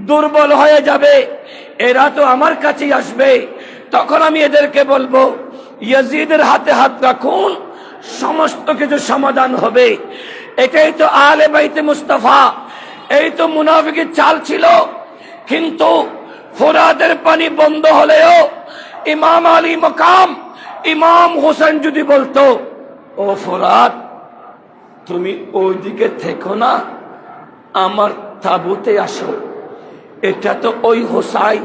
দুর্বল হয়ে যাবে, এরা তো আমার কাছেই আসবে, তখন আমি এদেরকে বলবো ইয়াজিদের হাতে হাত রাখুন, সমস্ত কিছু সমাধান হবে। এটাই তো আহলে বাইতে মুস্তাফা, এই তো মুনাফিকের চাল ছিল। কিন্তু ফোরাতের পানি বন্ধ হলেও ইমাম আলী মকাম ইমাম হোসেন যদি বলতো, ও ফোরাত তুমি ওইদিকে থেকো না, আমার তাবুতে আসো। এটা তো ওই হোসাইন,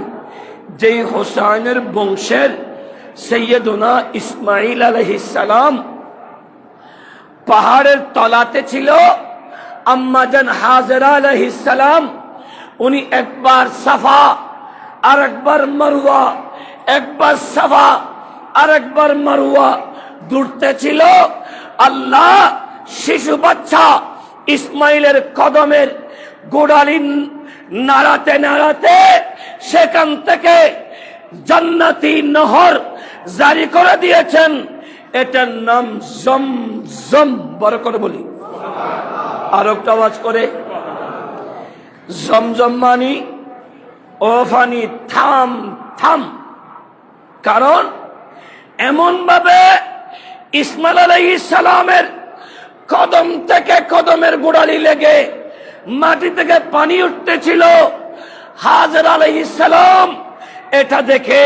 যেই হোসাইনের বংশের সৈয়দনা ইসমাইল আলাইহিস সালাম পাহাড়ের তলাতে ছিল। আম্মাজান হাজেরা আলাইহিস সালাম উনি একবার সাফা আর একবার মারওয়া, একবার সাফা আর একবার মারওয়া দৌড়তে ছিল। আল্লাহ শিশু বাচ্চা ইসমাইলের কদমের গোড়ালি নাড়াতে নাড়াতে সেখান থেকে জান্নাতি নহর জারি করে দিয়েছেন। এটার নাম জমজম। বড় করে বলি, আর একটা আওয়াজ করে, জমজম মানি ও ফানি থাম থাম। কারণ এমন ভাবে ইসমাইল আলাইহিস সালামের কদম থেকে কদমের গোড়ালি লেগে মাটি থেকে পানি উঠতেছিল। হাজেরা আলাইহিস সালাম এটা দেখে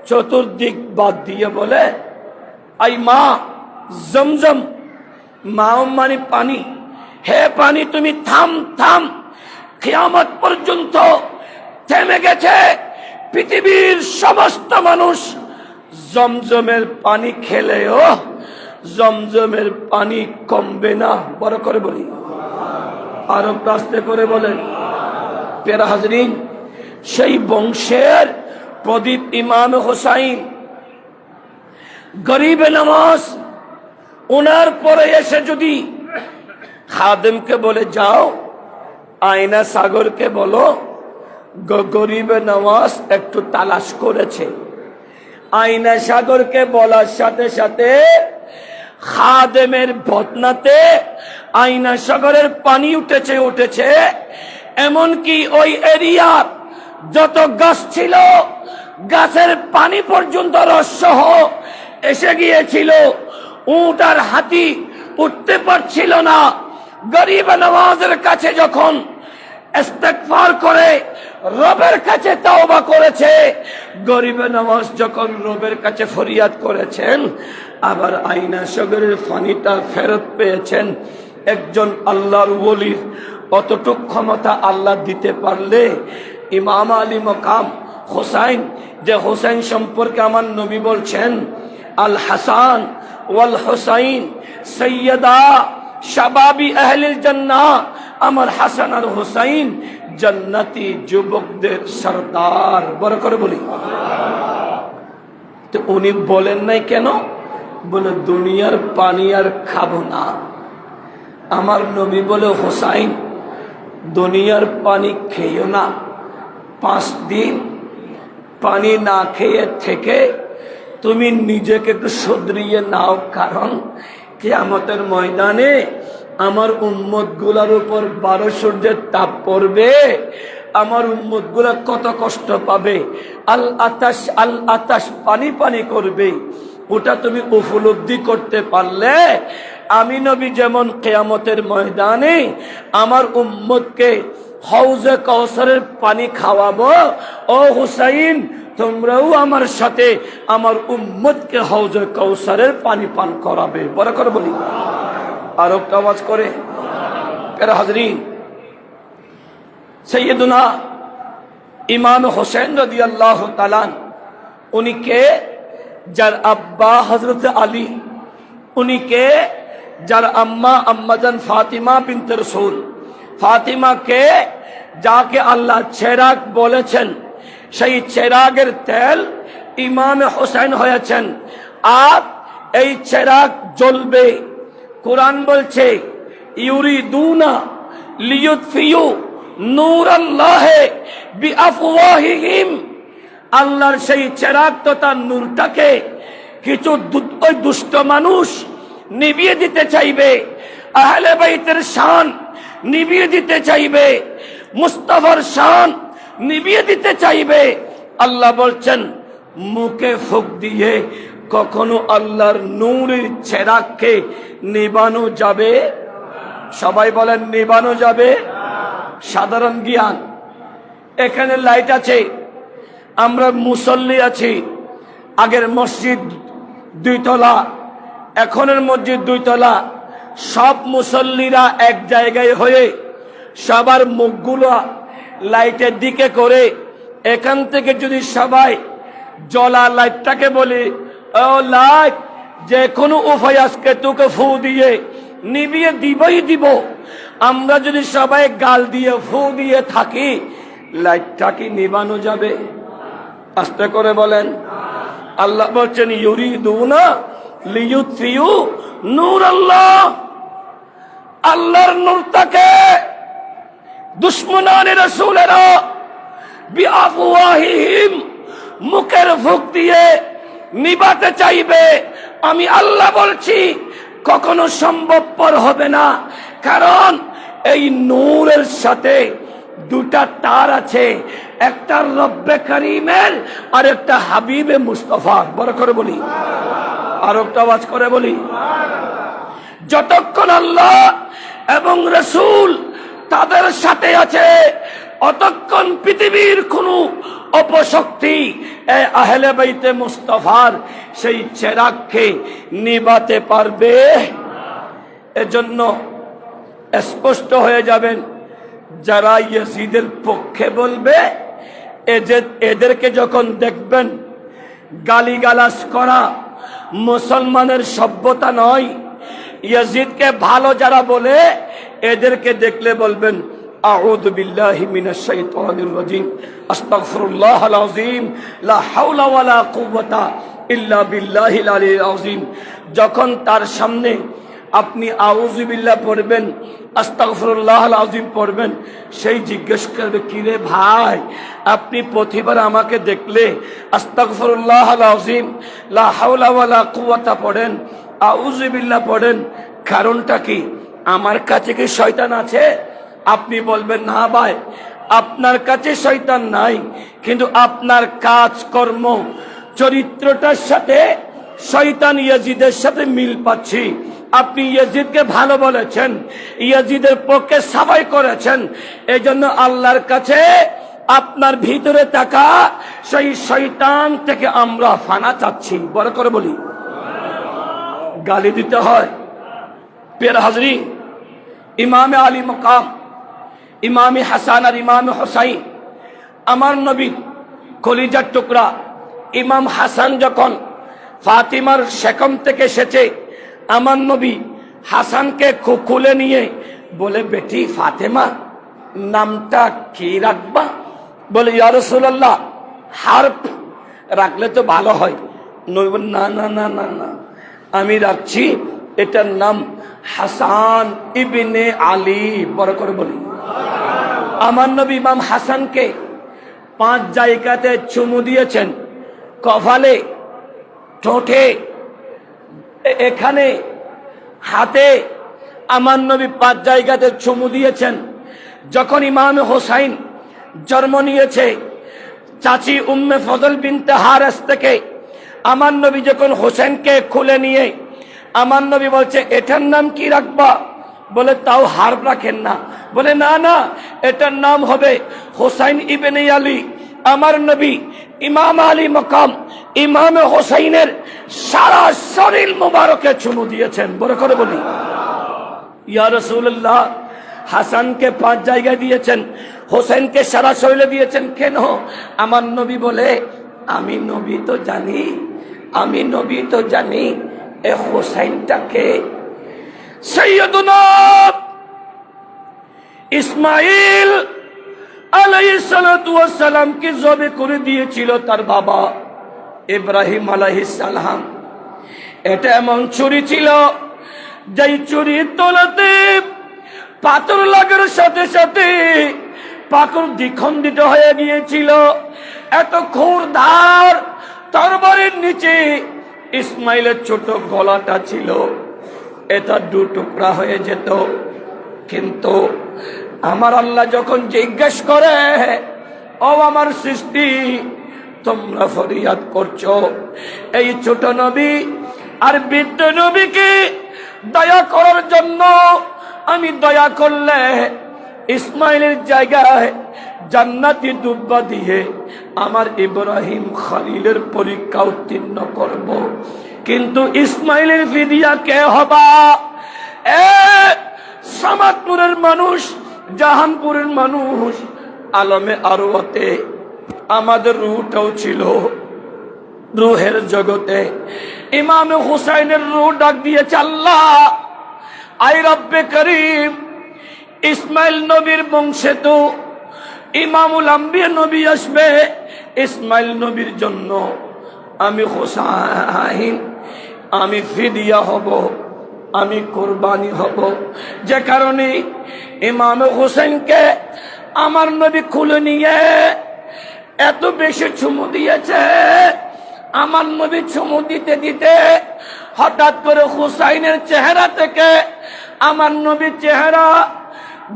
চতুর্দিক বাদ দিয়ে বলে, আই মা জমজম, মা মানে পানি, হে পানি তুমি থাম থাম। কিয়ামত পর্যন্ত থেমে গেছে পৃথিবীর সমস্ত মানুষ জমজমের পানি খেলেও জমজমের পানি কমবে না। বড় করে বলি, আরো আস্তে করে বলেন। প্যারা হাজরিন, সেই বংশের প্রদীপ ইমাম হোসাইন গরিবে নামাজ, ওনার পরে এসে যদি খাদেমকে বলে যাও আয়না সাগরকে বলো গরিবে নওয়াজ একটু তালাশ করেছে, আয়না সাগরকে বলার সাথে সাথে খাদেমের বদনাতে আয়না সাগরের পানি উঠেছে। এমনকি ওই এরিয়ার যত গাছ ছিল গাছের পানি পর্যন্ত রসসহ এসে গিয়েছিল। উট আর হাতি উঠতে পারছিল না। গরিব নওয়াজের কাছে যখন ইস্তেগফার করে রবের কাছে তওবা করেছে, গরিব নওয়াজ যখন রবের কাছে ফরিয়াদ করেছেন, আবার আয়না সাগরের পানিটা ফেরত পেয়েছেন। একজন আল্লাহর ওলির অতটুক ক্ষমতা আল্লাহ দিতে পারলে ইমাম আলী মকাম হোসাইন, যে হোসেন সম্পর্কে আমার নবী বলছেন আল হাসান ওয়াল হোসাইন সৈয়দা শাবাবি আহলিল জান্নাহ, আমার হাসান আর হোসাইন জান্নাতি যুবকদের সরদার। বড় করে বলি। তো উনি বলেন নাই কেন? বলে দুনিয়ার পানি আর খাবো না। আমার নবী বলে হোসাইন দুনিয়ার পানি খেয়েও না, 5 দিন পানি না খেয়ে থেকে তুমি নিজেকে একটু শুধরিয়ে নাও। কারণ কিয়ামতের ময়দানে আমার উম্মত গুলার উপর 12 সূর্যের তাপ পড়বে, আমার উম্মত গুলা কত কষ্ট পাবে। আল আতাশ পানি পানি করবে। ওটা তুমি উপলব্ধি করতে পারলে আমি নবী যেমন কিয়ামতের ময়দানে আমার উম্মতকে হাউজে কাউসারের পানি খাওয়াবো, ও হুসাইন তোমরাও আমার সাথে আমার উম্মতকে হাউজে কাউসারের পানি পান করাবে। বড় করে বলি, আর একটা আওয়াজ করে। প্যারা হাজরিন, সৈয়দুনা ইমাম হোসেন রাদিয়াল্লাহু তাআলা উনি কে? যার আব্বা হযরত আলী, উনি কে? যার আম্মা আম্মাজান ফাতিমা বিনতে রাসূল। ফাতিমা কে? যাকে আল্লাহ চেরাগ বলেছেন, সেই চেরাগের তেল ইমাম হোসেন হয়েছেন। আর এই চেরাগ জ্বলবে। কুরআন বলছে ইউরিদুনা লিয়ুতফিউ নূরাল্লাহি বিআফওয়াহিহিম। আল্লাহর সেই চেরাগ তো তার নূরটাকে কিছু দুষ্ট মানুষ নিভিয়ে দিতে চাইবে, আহলে বাইতের শান নিভিয়ে দিতে চাইবে, মুস্তাফার শান নিভিয়ে দিতে চাইবে। আল্লাহ বলছেন মুখে ফুঁক দিয়ে কখনো আল্লাহর নূরের চেরাগকে নিবানো যাবে? সবাই বলেন নিবানো যাবে? সাধারণ জ্ঞান, এখানে লাইট আছে, আমরা মুসল্লি আছি। আগের মসজিদ 2 তলা, এখনের মসজিদ 2 তলা। সব মুসল্লিরা এক জায়গায় হয়ে সবার মুখগুলো লাইটের দিকে করে, এখান থেকে যদি সবাই জ্বলা লাইটটাকে বলি, ও লাইট, যে কোনো উপায় আজকে তোকে ফু দিয়ে নিবিয়ে দিবই দিব। আমরা যদি সবাই গাল দিয়ে ফু দিয়ে থাকি, লাইটটা কি নিবানো যাবে? আস্তে করে বলেন। আল্লাহ বলছেন ইউরিদুনা লিইউতফিউ নূর আল্লাহ। আল্লাহর নূরটাকে দুশমনানে রাসূলেরা বিআফওয়াহিহিম, মুখের ফুঁক দিয়ে নিবাতে চাইবে। আমি আল্লাহ বলছি কখনো সম্ভবপর হবে না, কারণ এই নূরের সাথে 2টা তার আছে, একটা রব্বে করিমের আর একটা হাবিবে মুস্তাফার। বড় করে বলি, আর একটা আওয়াজ করে বলি। যতক্ষণ আল্লাহ এবং রাসূল তাদের সাথে আছে, অতক্ষণ পৃথিবীর কোনো অপশক্তি আহলে বাইতে মুস্তাফার সেই চেরাগকে নিভাতে পারবে। এজন্য স্পষ্ট হয়ে যাবেন, যারা ইয়াজিদের পক্ষে বলবে, এদেরকে যখন দেখবেন গালিগালাজ করা মুসলমানের সভ্যতা নয়। ইয়াজিদকে ভালো যারা বলে, এদেরকে দেখলে বলবেন আউযু বিল্লাহি মিনাশ শাইতানির রাজিম, আস্তাগফিরুল্লাহাল আযীম, লা হাওলা ওয়ালা কুওয়াতা ইল্লা বিল্লাহিল আলিয়্যিল আযীম। যখন তার সামনে আপনি আউযু বিল্লাহ পড়বেন, আস্তাগফিরুল্লাহাল আযীম পড়বেন, সেই জিজ্ঞেস করবে, কিরে ভাই, আপনি প্রতিবার আমাকে দেখলে আস্তাগফিরুল্লাহাল আযীম, লা হাওলা ওয়ালা কুওয়াতা পড়েন, আউযু বিল্লাহ পড়েন, কারণটা কি? আমার কাছে কি শয়তান আছে? আপনি বলবেন, না ভাই, আপনার কাছে শয়তান নাই, কিন্তু আপনার কাজকর্ম চরিত্রটার সাথে শয়তান ইয়াজিদের সাথে মিল পাচ্ছি। আপনি ইয়াজিদকে ভালো বলেছেন, ইয়াজিদের পক্ষে সাফাই করেছেন, এজন্য আল্লাহর কাছে আপনার ভিতরে থাকা সেই শয়তান থেকে আমরা ফানা চাচ্ছি। বড় করে বলি, গালি দিতে হয়। প্রিয় হাজরি, ইমামে আলী মকাম, ইমামে হাসান আর ইমামে হুসাইন, আমার নবী কলিজার টুকরা ইমাম হাসান যখন ফাতিমার শেকম থেকে এসেছে, আমার নবী হাসানকে খুলে নিয়ে বলে, বেটি ফাতেমা, নামটা কি রাখবা? বলে, ইয়া রাসূলুল্লাহ, হারফ রাখলে তো ভালো হয়। নবী বলে, না না না না না, আমি রাখছি, এটার নাম হাসান ইবনে আলী। বড় করে বলি। আমার নবী ইমাম হাসানকে 5 জায়গাতে চুমু দিয়েছেন, কপালে, ঠোঁটে, এখানে, হাতে। আমার নবী 5 জায়গাতে চুমু দিয়েছেন। যখন ইমাম হোসাইন জন্ম নিয়েছে, চাচি উম্মে ফজল বিনতে হারেস থেকে আমার নবী যখন হোসেনকে খুলে নিয়ে আমার নবী বলছে, এটার নাম কি রাখবা? বলে, তাও হারফ রাখেন না। বলে, না না, এটার নাম হবে হোসাইন ইবনে আলী। আমার নবী ইমাম আলী মকাম ইমাম হোসাইনের সারা শরীর মুবারকে চুমু দিয়েছেন। বড় করে বলি, ইয়া রাসূলুল্লাহ, হাসানকে 5 জায়গায় দিয়েছেন, হোসেনকে সারা শরীরে দিয়েছেন কেন? আমার নবী বলে, আমি নবী তো জানি, আমি নবী তো জানি এ হোসেনটাকে সৈয়দুনা ইসমাইল আলাইহিস সালাতু ওয়াস সালাম কে জবে করে দিয়েছিল তার বাবা ইব্রাহিম আলাইহিস সালাম। এটা এমন ছুরি ছিল, যেই ছুরির তলাতে পাথর লাগার সাথে সাথে পাথর দ্বিখণ্ডিত হয়ে গিয়েছিল। এত ক্ষুর ধার তরবারির নিচে ইসমাইলের ছোট গলাটা ছিল, এটা 2 টুকরা হয়ে যেত। কিন্তু আমার আল্লাহ যখন জিজ্ঞেস করে, ও আমার সৃষ্টি, তোমরা ফরিয়াদ করছো এই ছোট নবী আর বৃদ্ধ নবীকে দয়া করার জন্য, আমি দয়া করলে ইসমাইলের জায়গায় জান্নাতি দুব্বা দিয়ে আমার ইব্রাহিম খলিলের পরীক্ষা উত্তীর্ণ করব। কিন্তু ইসমাইলের ফিদিয়া কে হবা? সামাদপুরের মানুষ, জাহানপুরের মানুষ, আলমে আরওয়াতে আমাদের রুহটাও ছিল রুহের জগতে। ইমাম হুসাইনের রুহ ডাক দিয়েছে, আল্লাহ আই রব্বে করিম, ইসমাইল নবীর বংশে তো ইমামুল আম্বিয়া নবী আসবে, ইসমাইল নবীর জন্য আমি হুসাইন, আমি ফিদিয়া হব, আমি কুরবানি হব। যে কারণে ইমাম হুসাইনকে আমার নবী খুলে নিয়ে এত বেশি চুমু দিয়েছে। আমার নবী চুমু দিতে দিতে হঠাৎ করে হুসাইনের চেহারা থেকে আমার নবীর চেহারা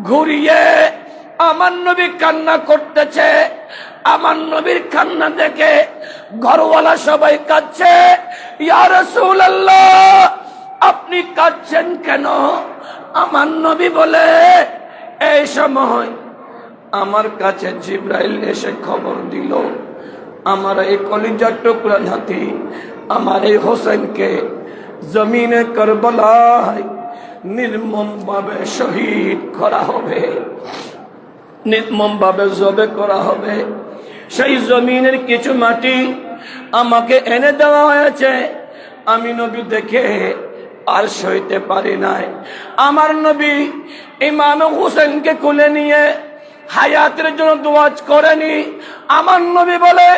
ঘুরিয়ে আমার নবী কান্না করতেছে। আমার নবীর কান্না দেখে ঘরওয়ালা সবাই কাঁদছে। ইয়া রাসূলুল্লাহ, আপনি কাঁদছেন কেন? আমার নবী বলে, এই সময় আমার কাছে জিবরাইল এসে খবর দিল, আমার এই কলিজার টুকরা নাতি আমার এই হোসেনকে জমিনে কারবালায় নির্মম ভাবে শহীদ করা হবে, নির্মম ভাবে জবে করা হবে। সেই জমিনের কিছু মাটি আমাকে এনে দেওয়া হয়েছে। আমি নবী দেখে আর সইতে পারি নাই। আমার নবী ইমাম হোসেনকে কোলে নিয়ে হায়াতের জন্য দোয়া করেনি। আমার নবী বলে,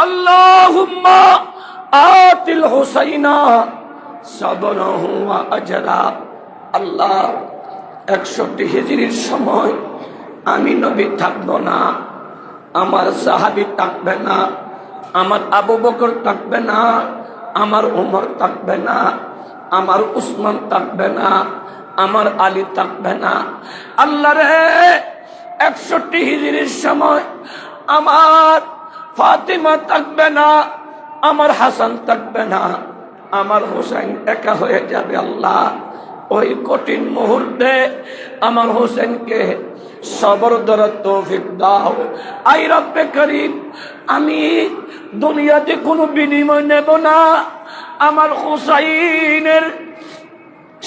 আল্লাহুম্মা আতিল হুসাইনা সাবরাহু ওয়া আজরা। আল্লাহ 61 হিজরির সময় আমি নবী থাকবো না, আমার সাহাবী থাকবে না, আমার আবু বকর থাকবে না, আমার ওমর থাকবে না, আমার উসমান থাকবে না, আমার আলী থাকবে না। আল্লাহ রে, 61 হিজরির সময় আমার ফাতিমা থাকবে না, আমার হাসান থাকবে না, আমার হোসেন একা হয়ে যাবে। আল্লাহ, ওই কঠিন মুহূর্তে আমার হোসেনকে সবর ধরার তৌফিক দাও। আই রব্বে করিম, আমি দুনিয়াতে কোনো বিনিময় নেব না, আমার হোসাইনের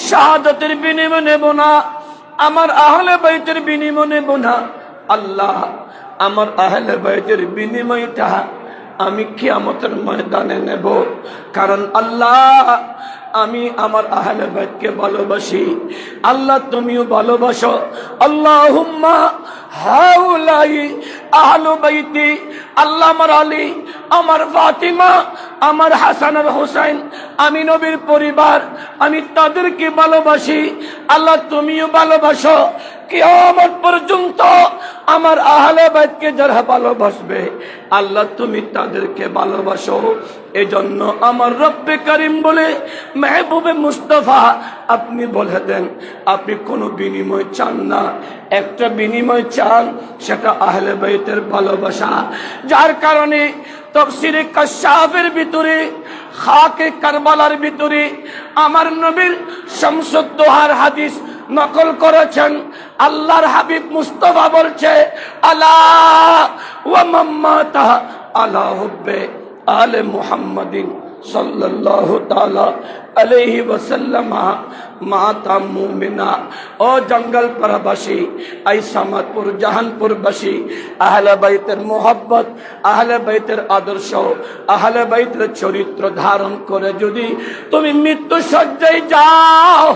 শাহাদাতের বিনিময় নেব না, আমার আহলে বাইতের বিনিময় নেব না। আল্লাহ, আমার আহলে বাইতের বিনিময়টা আমি কিয়ামতের ময়দানে নেব। কারণ আল্লাহ, আমি আমার আহলে বাইতকে ভালোবাসি, আল্লাহ তুমিও ভালোবাসো। আল্লাহুম্মা হাউলাই আহলু বাইতি। আল্লাহ, আমার আলী, আমার ফাতিমা, আমার হাসান আর হোসেন, আমি নবীর পরিবার, আমি তাদেরকে ভালোবাসি। আল্লাহ তুমিও ভালোবাসো। কিয়ামত পর্যন্ত আমার আহলে বাইতকে যারা ভালোবাসবে, আল্লাহ তুমি তাদেরকে ভালোবাসো। এজন্য আমার রব্বে করিম বলে, মেহবুবে মুস্তাফা আপনি বলে দেন, আপনি কোনো বিনিময় চান না, একটা বিনিময় চান, সেটা আহলে বাইতের ভালোবাসা। যার কারণে তাফসীরে কাশফের ভিতরে, খাকে কারবালার ভিতরে আমার নবীর শামসুদ দোহার হাদিস নকল করেছেন। আল্লাহর হাবিব মুস্তাফা বলছে, আলা ওয়া মাম্মাতা আলা হুব্বে আলে মুহাম্মাদিন সাল্লাল্লাহু তাআলা আলাইহি ওয়াসাল্লাম মাতা মুমিনা। ও জঙ্গল পারাবাসী, এই সামাদপুর জাহানপুরবাসী, আহলে বাইতের মোহাব্বত, আহলে বাইতের আদর্শ, আহলে বাইতের চরিত্র ধারণ করে যদি তুমি মৃত্যু সজ্জায় যাও,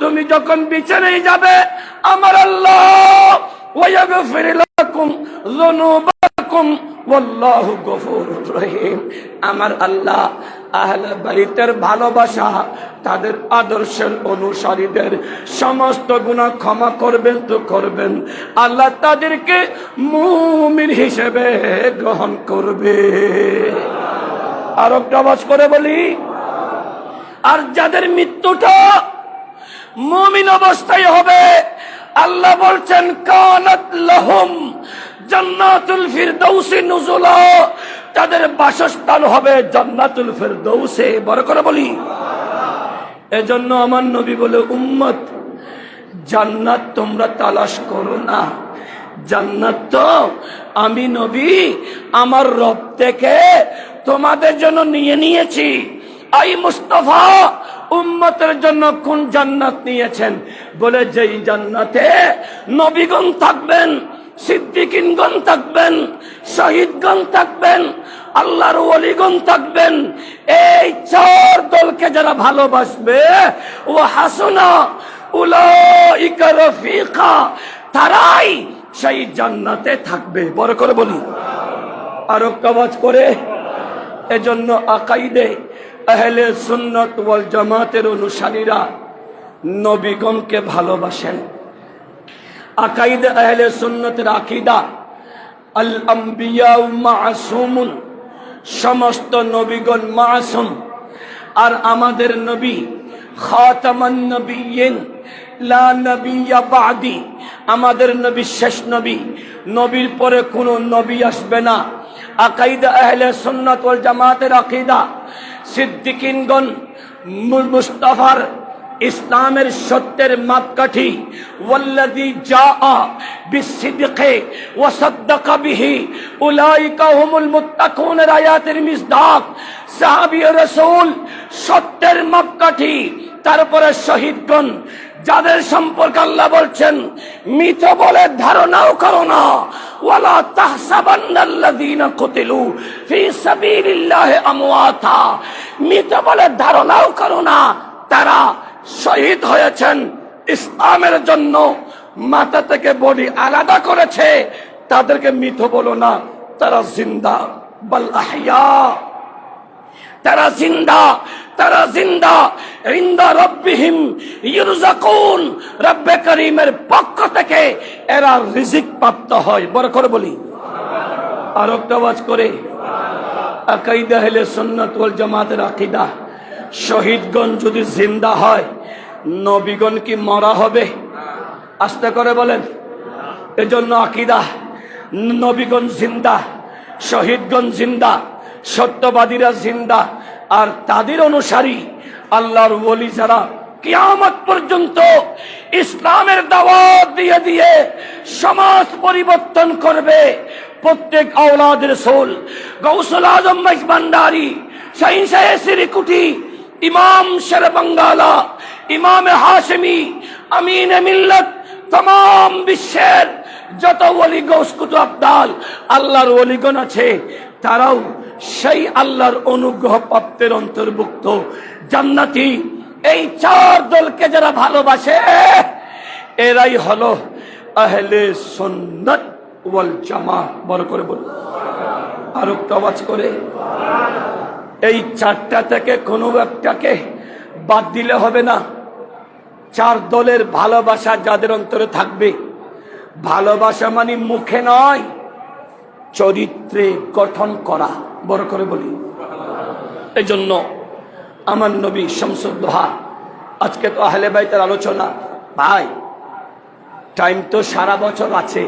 তুমি যখন বিছানায় যাবে, আমার আল্লাহ ওয়াগফির লাকুম যুনুবাকুম ওয়াল্লাহু গফুরুর রহিম। আমার আল্লাহ আহলে বাইতের ভালোবাসা, তাদের আদর্শের অনুসারীদের সমস্ত গুনাহ ক্ষমা করবেন তো করবেন। আল্লাহ তাদেরকে মুমিন হিসেবে গ্রহণ করবে। আর একটা আওয়াজ করে বলি, আর যাদের মৃত্যুটা মুমিন অবস্থায় হবে, আল্লাহ বলছেন, কানাত লাহুম জান্নাতুল ফিরদাউসি নুজুলা, তাদের বাসস্থান হবে জান্নাতুল ফিরদাউসে। বড় করে বলি। এজন্য আমার নবী বলে, উম্মত, জান্নাত তোমরা তালাশ করো না, জান্নাত তো আমি নবী আমার রব থেকে তোমাদের জন্য নিয়ে নিয়েছি। আই মুস্তাফা উম্মতের জন্য কোন জান্নাত নিয়েছেন? বলে যেই জান্নাতে নবীগণ থাকবেন, সিদ্দিকিনগণ থাকবেন, শহীদগণ থাকবেন, আল্লাহর ওলিগণ থাকবেন। এই চার দলকে যারা ভালোবাসবে, ও হাসুনা উলাইকা রফিকা, তারাই সেই জান্নাতে থাকবে। বড় করে বলি, আরো কাওয়াজ করে। এজন্য আকাইদে আহলে সুন্নাত ওয়াল জামাতের অনুসারীরা নবীগণকে ভালোবাসেন। আকাইদে আহলে সুন্নাতের আকীদা আল আম্বিয়া মাসুমুন, সমস্ত নবীগণ মাসুম। আর আমাদের নবী খাতামান নবিয়্যিন লা নবিয়্যা বাদি, আমাদের নবী শেষ নবী, নবীর পরে কোনো নবী আসবে না। আকাইদা আহলে সুন্নাত ওয়াল জামাতের আকীদা সিদ্দিকিনগণ মুস্তাফার ইসলামের সত্যের মাপকাঠি, ওয়াল্লাযী জাআ বিসসিদকি ওয়া সাদ্দাকা বিহি উলাইকা হুমুল মুত্তাকুন, আয়াতের মিসদাক সাহাবী ও রাসূল সত্যের মাপকাঠি। তারপরে শহীদগণ, যাদের সম্পর্কে আল্লাহ বলছেন মিথ বলে ধারণাও করো না, ওয়ালা তাহসাবান্নাল্লাযীনা কুতিলু ফি সাবিলিল্লাহি আমওয়াতা, মিথ বলে ধারণাও করো না তারা শহীদ হয়েছেন ইসলামের জন্য, মাথা থেকে বডি আলাদা করেছে, তাদেরকে মিথ বলো না, তারা জিন্দা। বাল আহইয়া, তারা জিন্দা, তারা জিন্দা। ইনদা রাব্বিহিম ইরযাকুন, রব্বে করিমের পক্ষ থেকে এরা রিজিক প্রাপ্ত হয়। বড় করে বলি, আর একটা আওয়াজ করে। আকাইদা আহলে সুন্নাত ওয়াল জামাতের আকীদা, শহীদগণ যদি জিন্দা হয়, নবীগণ কি মরা হবে? আস্তে করে বলেন। এজন্য আকীদা নবীগণ জিন্দা, শহীদগণ জিন্দা, সত্যবাদীরা জিন্দা। আর তাদের অনুসারী আল্লাহর ওলি যারা কিয়ামত পর্যন্ত ইসলামের দাওয়াত দিয়ে দিয়ে সমাজ পরিবর্তন করবে, প্রত্যেক আওলাদ রাসূল, গাউসুল আজম ভান্ডারী, শাহীন শাহ সিরিকুটি, ইমাম শের বাঙ্গালা, ইমামে হাশেমি, আমিনে মিল্লাত, तमाम বিশ্বের যত ওলি গৌস কুতুব আবদাল আল্লাহর ওলিগণ আছে, তারাও সেই আল্লাহর অনুগ্রহ প্রাপ্তের অন্তর্ভুক্ত জান্নাতি। এই চার দলকে যারা ভালোবাসে, এরাই হলো আহলে সুন্নাত ওয়াল জামাত। বড় করে বলুন, আর একটু আওয়াজ করে। এই চারটা থেকে কোনো একটাকে বাদ দিলে হবে না। চার দলের ভালোবাসা যাদের অন্তরে থাকবে, ভালোবাসা মানে মুখে নয়, চরিত্রে গঠন করা। বড় করে বলি। এই জন্য আমার নবী শামসুদ্দোহা, আজকে তো আহলে বাইতের আলোচনা, ভাই টাইম তো সারা বছর আছে।